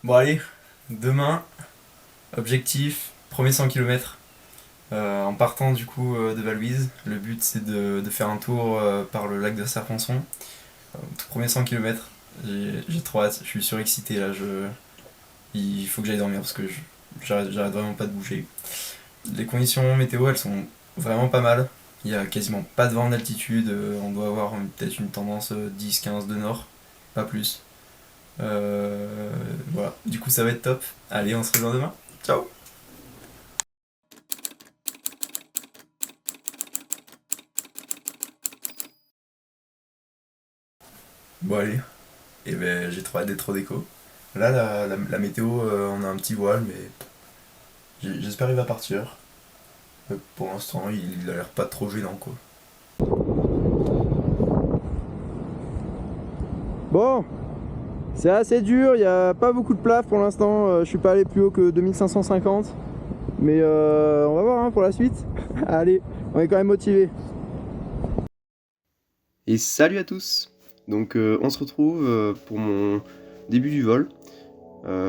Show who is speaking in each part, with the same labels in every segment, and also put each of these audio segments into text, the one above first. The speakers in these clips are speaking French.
Speaker 1: Bon allez, demain, objectif, premier 100 km. En partant du coup de Vallouise, le but c'est de faire un tour par le lac de Serponçon. Tout premier 100 km. J'ai trop hâte, je suis surexcité là, il faut que j'aille dormir parce que j'arrête vraiment pas de bouger. Les conditions météo elles sont vraiment pas mal. Il y a quasiment pas de vent d'altitude, on doit avoir peut-être une tendance 10-15 de nord, pas plus. Voilà, du coup ça va être top. Allez, on se rejoint demain. Ciao. Bon allez, et ben j'ai trop hâte d'être au déco. Là la météo, on a un petit voile, mais j'espère qu'il va partir. Pour l'instant il a l'air pas trop gênant quoi.
Speaker 2: Bon, c'est assez dur, il n'y a pas beaucoup de plaf pour l'instant, je suis pas allé plus haut que 2550, mais on va voir hein, pour la suite. Allez, on est quand même motivé. Et salut à tous. Donc on se retrouve pour mon début du vol.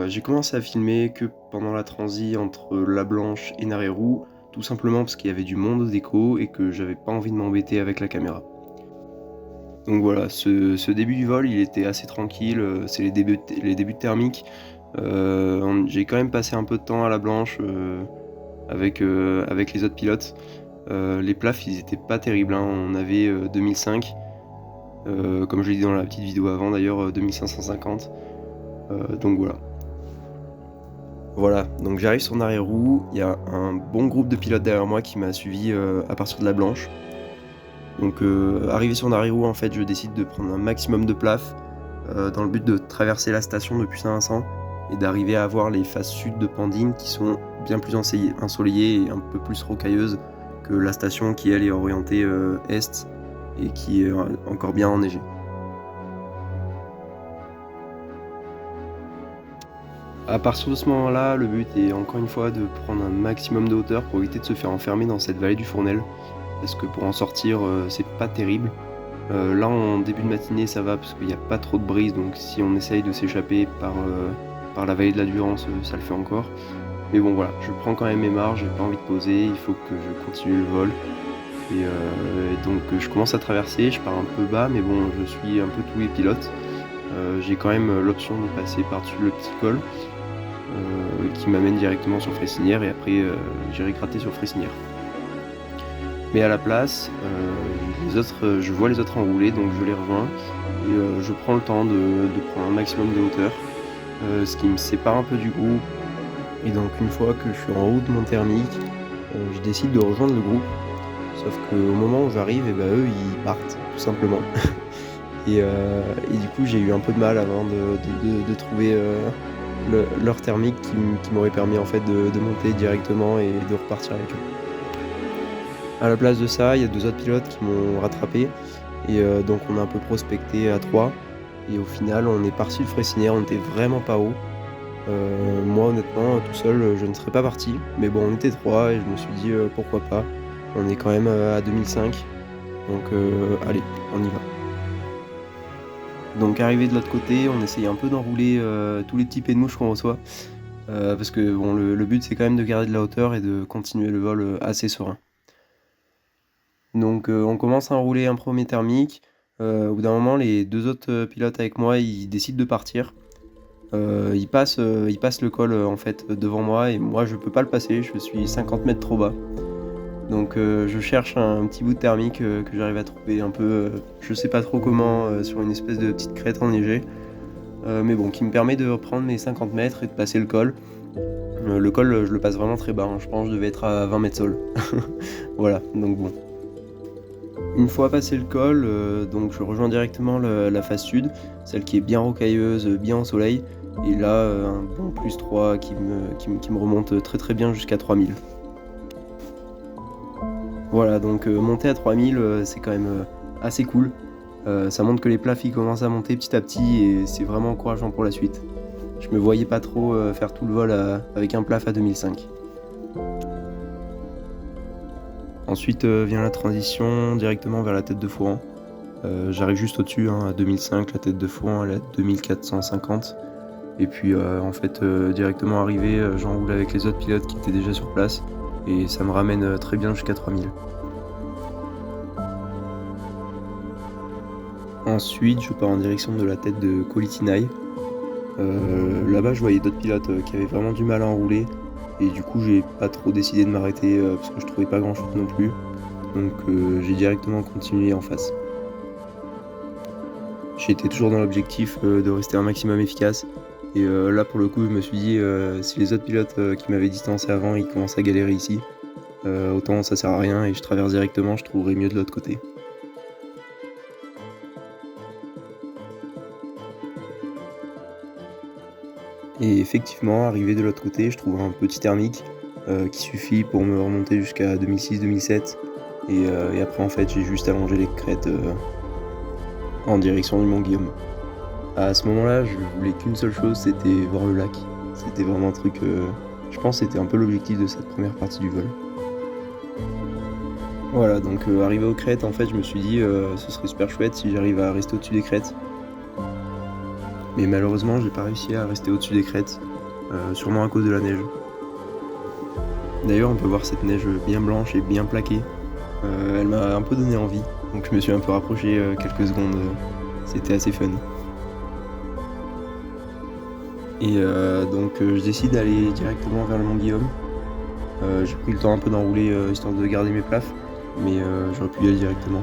Speaker 2: J'ai commencé à filmer que pendant la transi entre La Blanche et Narérou, tout simplement parce qu'il y avait du monde au déco et que j'avais pas envie de m'embêter avec la caméra. Donc voilà, ce début du vol, il était assez tranquille, c'est les débuts de thermique. J'ai quand même passé un peu de temps à la Blanche avec les autres pilotes. Les plafs, ils étaient pas terribles, hein. On avait 2005, comme je l'ai dit dans la petite vidéo avant d'ailleurs, 2550. Donc voilà. Voilà, donc j'arrive sur Narérou, il y a un bon groupe de pilotes derrière moi qui m'a suivi à partir de la Blanche. Donc arrivé sur Narérou, en fait, je décide de prendre un maximum de plaf dans le but de traverser la station depuis Saint-Vincent et d'arriver à voir les faces sud de Pandine qui sont bien plus ensoleillées et un peu plus rocailleuses que la station qui elle est orientée est et qui est encore bien enneigée. À partir de ce moment-là, le but est encore une fois de prendre un maximum de hauteur pour éviter de se faire enfermer dans cette vallée du Fournel, parce que pour en sortir, c'est pas terrible. Là, en début de matinée, ça va parce qu'il n'y a pas trop de brise, donc si on essaye de s'échapper par la vallée de la Durance, ça le fait encore. Mais bon, voilà, je prends quand même mes marges, j'ai pas envie de poser, il faut que je continue le vol. Et donc, je commence à traverser, je pars un peu bas, mais bon, je suis un peu tous les pilotes. J'ai quand même l'option de passer par-dessus le petit col qui m'amène directement sur Fressinière et après j'irai gratter sur Fressinière. Mais à la place, je vois les autres enrouler, donc je les rejoins et je prends le temps de prendre un maximum de hauteur, ce qui me sépare un peu du groupe. Et donc une fois que je suis en haut de mon thermique, je décide de rejoindre le groupe. Sauf qu'au moment où j'arrive, et ben, eux ils partent tout simplement. Et du coup j'ai eu un peu de mal avant de trouver leur thermique qui m'aurait permis en fait de monter directement et de repartir avec eux. À la place de ça, il y a deux autres pilotes qui m'ont rattrapé et donc on a un peu prospecté à 3 et au final on est parti de Fressinière, on était vraiment pas haut. Moi honnêtement tout seul je ne serais pas parti, mais bon on était 3 et je me suis dit pourquoi pas, on est quand même à 2005, donc allez on y va. Donc arrivé de l'autre côté, on essaye un peu d'enrouler tous les petits pets de mouche qu'on reçoit, parce que bon, le but c'est quand même de garder de la hauteur et de continuer le vol assez serein. Donc on commence à enrouler un premier thermique, au bout d'un moment les deux autres pilotes avec moi ils décident de partir. Ils passent le col en fait devant moi et moi je peux pas le passer, je suis 50 mètres trop bas. Donc je cherche un petit bout de thermique que j'arrive à trouver un peu, je sais pas trop comment, sur une espèce de petite crête enneigée. Mais bon, qui me permet de reprendre mes 50 mètres et de passer le col. Le col, je le passe vraiment très bas, hein. Je pense que je devais être à 20 mètres sol. Voilà, donc bon. Une fois passé le col, donc je rejoins directement la face sud, celle qui est bien rocailleuse, bien au soleil. Et là, un bon plus 3 qui me remonte très très bien jusqu'à 3000. Voilà, donc monter à 3000, c'est quand même assez cool. Ça montre que les plafs ils commencent à monter petit à petit et c'est vraiment encourageant pour la suite. Je me voyais pas trop faire tout le vol avec un plaf à 2005. Ensuite vient la transition directement vers la tête de Fourran. J'arrive juste au-dessus, hein, à 2005, la tête de Fourran elle est à 2450. Et puis en fait directement arrivé, j'enroule avec les autres pilotes qui étaient déjà sur place et ça me ramène très bien jusqu'à 3000. Ensuite, je pars en direction de la tête de Kolitinai. Là-bas, je voyais d'autres pilotes qui avaient vraiment du mal à enrouler. Et du coup, j'ai pas trop décidé de m'arrêter parce que je trouvais pas grand-chose non plus. Donc j'ai directement continué en face. J'étais toujours dans l'objectif de rester un maximum efficace. Et là, pour le coup, je me suis dit, si les autres pilotes qui m'avaient distancé avant, ils commencent à galérer ici, autant ça sert à rien et je traverse directement, je trouverai mieux de l'autre côté. Et effectivement, arrivé de l'autre côté, je trouve un petit thermique qui suffit pour me remonter jusqu'à 2006-2007. Et après, en fait, j'ai juste allongé les crêtes en direction du Mont Guillaume. À ce moment-là, je voulais qu'une seule chose, c'était voir le lac. C'était vraiment un truc, je pense que c'était un peu l'objectif de cette première partie du vol. Voilà, donc arrivé aux crêtes, en fait, je me suis dit ce serait super chouette si j'arrive à rester au-dessus des crêtes. Mais malheureusement, j'ai pas réussi à rester au-dessus des crêtes, sûrement à cause de la neige. D'ailleurs, on peut voir cette neige bien blanche et bien plaquée. Elle m'a un peu donné envie, donc je me suis un peu rapproché quelques secondes. C'était assez fun. Et donc je décide d'aller directement vers le Mont Guillaume. J'ai pris le temps un peu d'enrouler histoire de garder mes plafs, mais j'aurais pu y aller directement.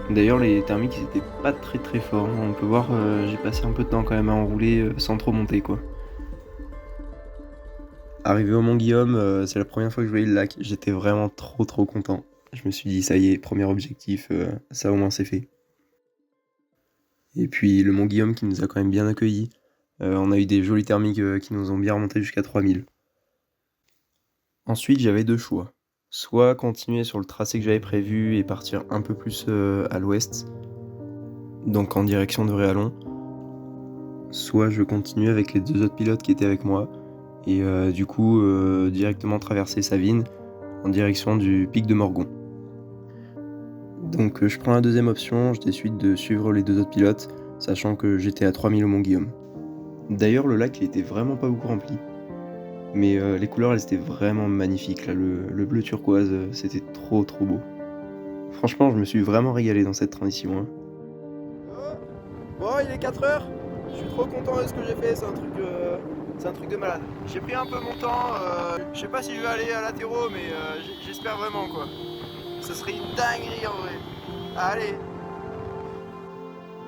Speaker 2: D'ailleurs, les thermiques ils étaient pas très très forts. On peut voir, j'ai passé un peu de temps quand même à enrouler sans trop monter quoi. Arrivé au Mont Guillaume, c'est la première fois que je voyais le lac. J'étais vraiment trop content. Je me suis dit, ça y est, premier objectif, ça au moins c'est fait. Et puis le Mont Guillaume qui nous a quand même bien accueillis. On a eu des jolis thermiques qui nous ont bien remonté jusqu'à 3000. Ensuite, j'avais deux choix. Soit continuer sur le tracé que j'avais prévu et partir un peu plus à l'ouest, donc en direction de Réalon. Soit je continue avec les deux autres pilotes qui étaient avec moi et du coup directement traverser Savines en direction du pic de Morgon. Donc je prends la deuxième option, je décide de suivre les deux autres pilotes, sachant que j'étais à 3000 au Mont Guillaume. D'ailleurs, le lac il était vraiment pas beaucoup rempli. Mais les couleurs, elles étaient vraiment magnifiques. Là, le bleu turquoise, c'était trop beau. Franchement, je me suis vraiment régalé dans cette transition.
Speaker 3: Bon, il est 4h. Je suis trop content de ce que j'ai fait. C'est un truc de malade. J'ai pris un peu mon temps. Je sais pas si je vais aller à latéraux, mais j'espère vraiment quoi. Ce serait une dinguerie en vrai. Allez.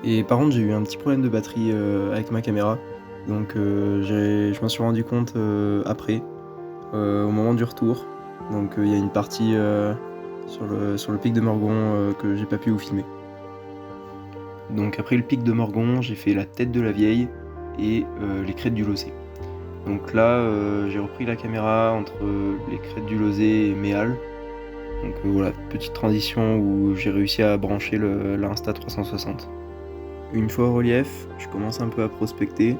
Speaker 2: Et par contre, j'ai eu un petit problème de batterie avec ma caméra. Donc je m'en suis rendu compte après, au moment du retour. Donc il y a une partie sur le pic de Morgon que j'ai pas pu vous filmer. Donc après le pic de Morgon, j'ai fait la tête de la Vieille et les crêtes du Lozé. Donc là, j'ai repris la caméra entre les crêtes du Lozé et Méal. Donc voilà, petite transition où j'ai réussi à brancher l'Insta 360. Une fois au relief, je commence un peu à prospecter.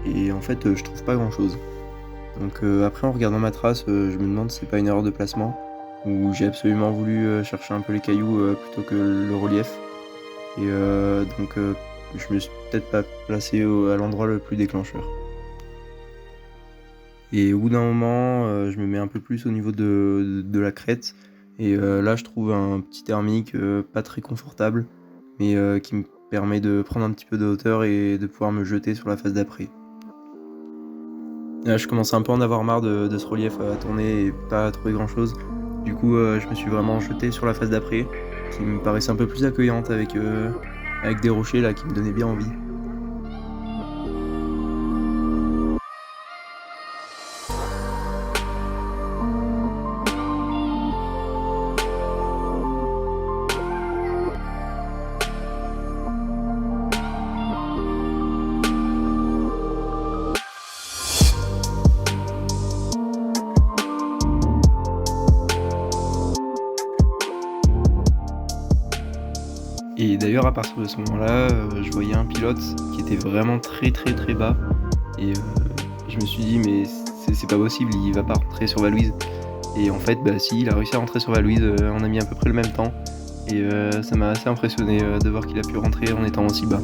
Speaker 2: Et en fait, je trouve pas grand chose. Donc après, en regardant ma trace, je me demande si c'est pas une erreur de placement, où j'ai absolument voulu chercher un peu les cailloux plutôt que le relief. Et donc je me suis peut-être pas placé à l'endroit le plus déclencheur. Et au bout d'un moment, je me mets un peu plus au niveau de la crête. Et là, je trouve un petit thermique pas très confortable, mais qui me permet de prendre un petit peu de hauteur et de pouvoir me jeter sur la face d'après. Là, je commence un peu à en avoir marre de ce relief à tourner et pas à trouver grand chose. Du coup, je me suis vraiment jeté sur la face d'après, qui me paraissait un peu plus accueillante avec des rochers là qui me donnaient bien envie. Et d'ailleurs, à partir de ce moment-là, je voyais un pilote qui était vraiment très bas. Et je me suis dit, mais c'est pas possible, il va pas rentrer sur Valouise. Et en fait, bah si, il a réussi à rentrer sur Valouise, on a mis à peu près le même temps. Et ça m'a assez impressionné de voir qu'il a pu rentrer en étant aussi bas.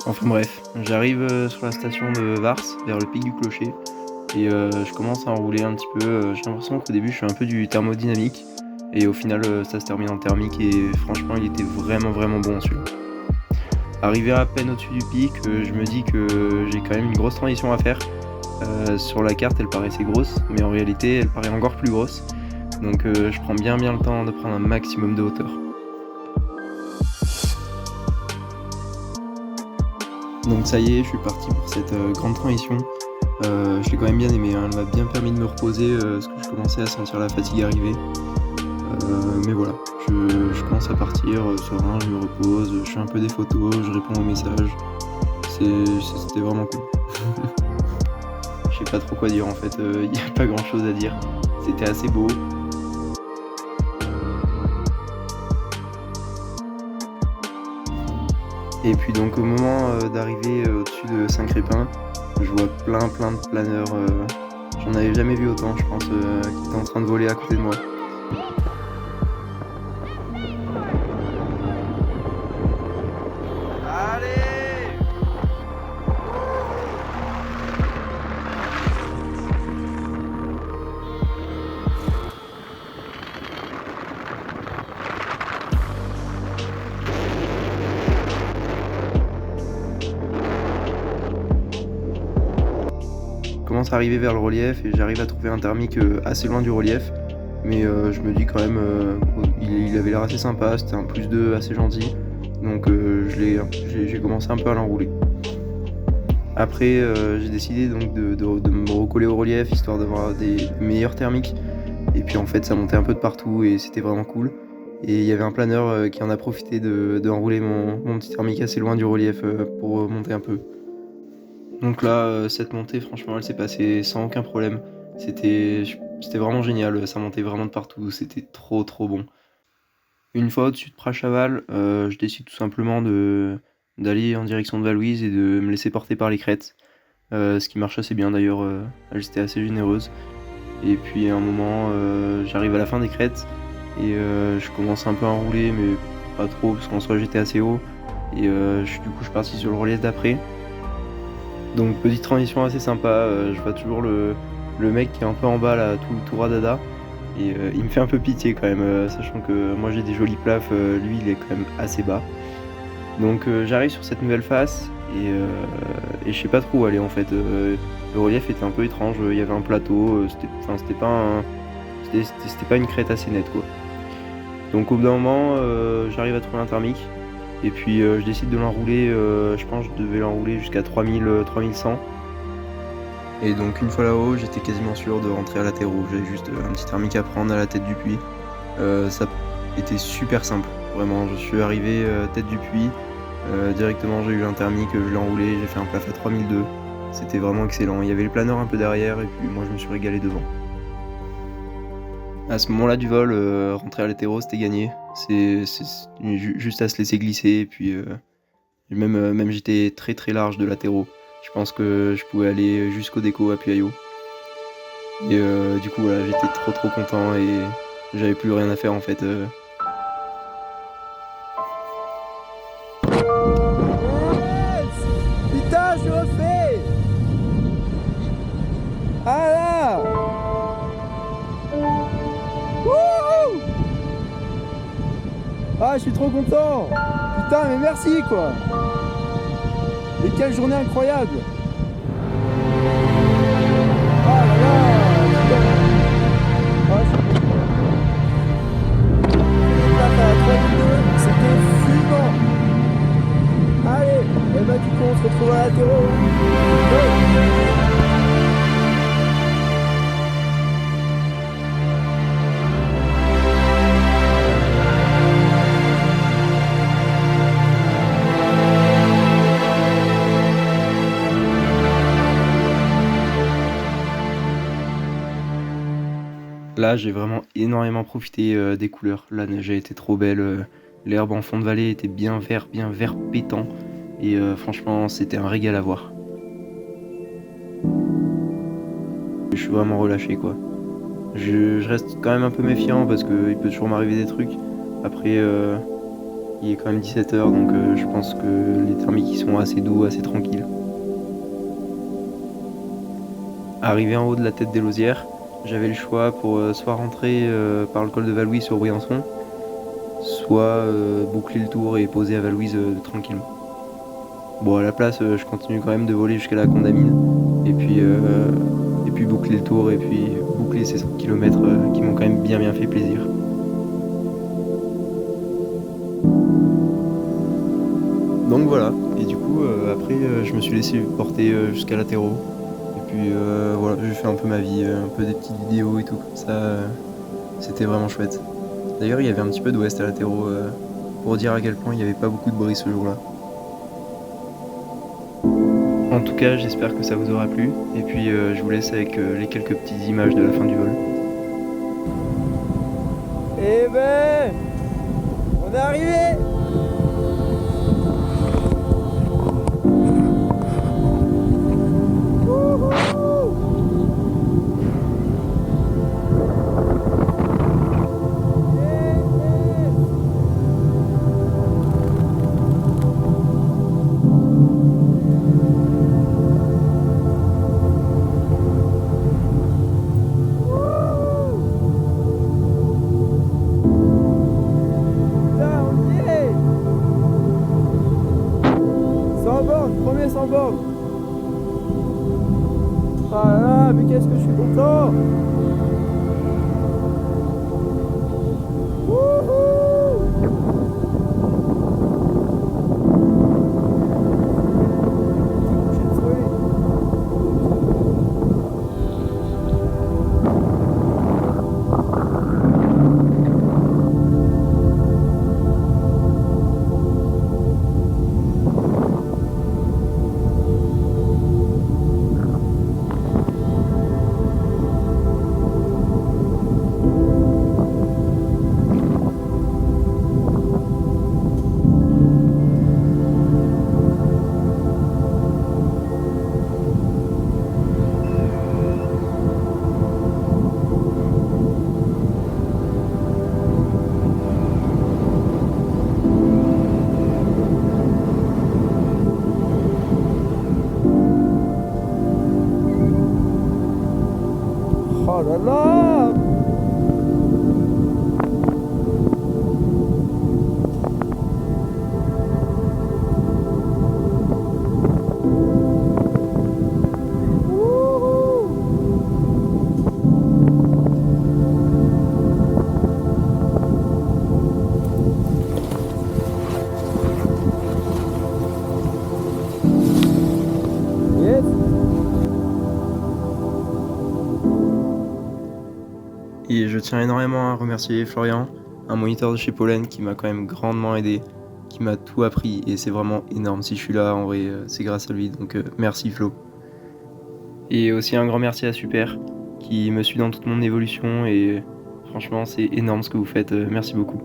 Speaker 2: Enfin bref, j'arrive sur la station de Vars, vers le pic du Clocher, et je commence à enrouler un petit peu. J'ai l'impression qu'au début je fais un peu du thermodynamique, et au final ça se termine en thermique, et franchement il était vraiment bon celui-là. Arrivé à peine au-dessus du pic, je me dis que j'ai quand même une grosse transition à faire. Sur la carte elle paraissait grosse, mais en réalité elle paraît encore plus grosse. Donc je prends bien le temps de prendre un maximum de hauteur. Donc ça y est, je suis parti pour cette grande transition. Je l'ai quand même bien aimé, hein. Elle m'a bien permis de me reposer, parce que je commençais à sentir la fatigue arriver. Mais voilà, je commence à partir serein, je me repose, je fais un peu des photos, je réponds aux messages. C'était vraiment cool. Je sais pas trop quoi dire en fait, il n'y a pas grand chose à dire. C'était assez beau. Et puis donc au moment d'arriver au-dessus de Saint-Crépin, je vois plein de planeurs. J'en avais jamais vu autant, je pense, qui étaient en train de voler à côté de moi.
Speaker 3: Allez!
Speaker 2: Je commence à arriver vers le relief et j'arrive à trouver un thermique assez loin du relief. Mais je me dis quand même, il avait l'air assez sympa, c'était un +2 assez gentil. Donc j'ai commencé un peu à l'enrouler. Après j'ai décidé donc de me recoller au relief histoire d'avoir des meilleurs thermiques. Et puis en fait ça montait un peu de partout et c'était vraiment cool. Et il y avait un planeur qui en a profité de enrouler mon petit thermique assez loin du relief pour monter un peu. Donc là, cette montée, franchement, elle s'est passée sans aucun problème. C'était vraiment génial, ça montait vraiment de partout, c'était trop bon. Une fois au-dessus de Prachaval, je décide tout simplement d'aller en direction de Valouise et de me laisser porter par les crêtes. Ce qui marche assez bien d'ailleurs, elles étaient assez généreuses. Et puis à un moment, j'arrive à la fin des crêtes et je commence un peu à enrouler, mais pas trop, parce qu'en soi j'étais assez haut. Et du coup, je suis parti sur le relief d'après. Donc petite transition assez sympa, je vois toujours le mec qui est un peu en bas là, tout radada, et il me fait un peu pitié quand même, sachant que moi j'ai des jolis plafs, lui il est quand même assez bas. Donc j'arrive sur cette nouvelle face et je sais pas trop où aller en fait. Le relief était un peu étrange, il y avait un plateau, c'était pas une crête assez nette quoi. Donc au bout d'un moment, j'arrive à trouver un thermique. Et puis je décide de l'enrouler, je pense que je devais l'enrouler jusqu'à 3100. Et donc une fois là-haut, j'étais quasiment sûr de rentrer à latéraux. J'avais juste un petit thermique à prendre à la tête du puits. Ça était super simple, vraiment. Je suis arrivé tête du puits, directement j'ai eu un thermique, je l'ai enroulé, j'ai fait un plaf à 3002. C'était vraiment excellent. Il y avait le planeur un peu derrière et puis moi je me suis régalé devant. À ce moment-là du vol, rentrer à latéraux, c'était gagné. C'est juste à se laisser glisser et puis même j'étais très large de latéraux. Je pense que je pouvais aller jusqu'au déco à Puayo. Et du coup voilà, j'étais trop content et j'avais plus rien à faire en fait.
Speaker 3: Putain, je refais! Ah là! Wouhou! Ah, je suis trop content! Putain, mais merci quoi! Et quelle journée incroyable! Ah là là! Putain. Ah, je suis content. Les plaques à 3002, c'était fumant! Allez, et bah du coup on se retrouve à latéraux.
Speaker 2: Là, j'ai vraiment énormément profité des couleurs. La neige a été trop belle, l'herbe en fond de vallée était bien vert pétant. Et franchement, c'était un régal à voir. Je suis vraiment relâché quoi. Je reste quand même un peu méfiant parce qu'il peut toujours m'arriver des trucs. Après, Il est quand même 17h, donc je pense que les thermiques ils sont assez doux, assez tranquilles. Arrivé en haut de la tête des Lausières, j'avais le choix pour soit rentrer par le col de Valouise sur Briançon, soit boucler le tour et poser à Valouise tranquillement. Bon, à la place, je continue quand même de voler jusqu'à la Condamine, et puis boucler le tour, et puis boucler ces 100 km qui m'ont quand même bien fait plaisir. Donc voilà, et du coup, après, je me suis laissé porter jusqu'à l'Atéro. Et puis voilà, j'ai fait un peu ma vie, un peu des petites vidéos et tout comme ça. C'était vraiment chouette. D'ailleurs, il y avait un petit peu d'ouest à l'Atéro, pour dire à quel point il n'y avait pas beaucoup de bruit ce jour-là. En tout cas, j'espère que ça vous aura plu. Et puis, je vous laisse avec les quelques petites images de la fin du vol.
Speaker 3: Eh ben, on est arrivé. Premier sans borne. Ah là là, mais qu'est-ce que je suis content. Oh là là. Yes.
Speaker 2: Et je tiens énormément à remercier Florian, un moniteur de chez Pollen qui m'a quand même grandement aidé, qui m'a tout appris et c'est vraiment énorme. Si je suis là, en vrai, c'est grâce à lui, donc merci Flo. Et aussi un grand merci à Super, qui me suit dans toute mon évolution et franchement c'est énorme ce que vous faites, merci beaucoup.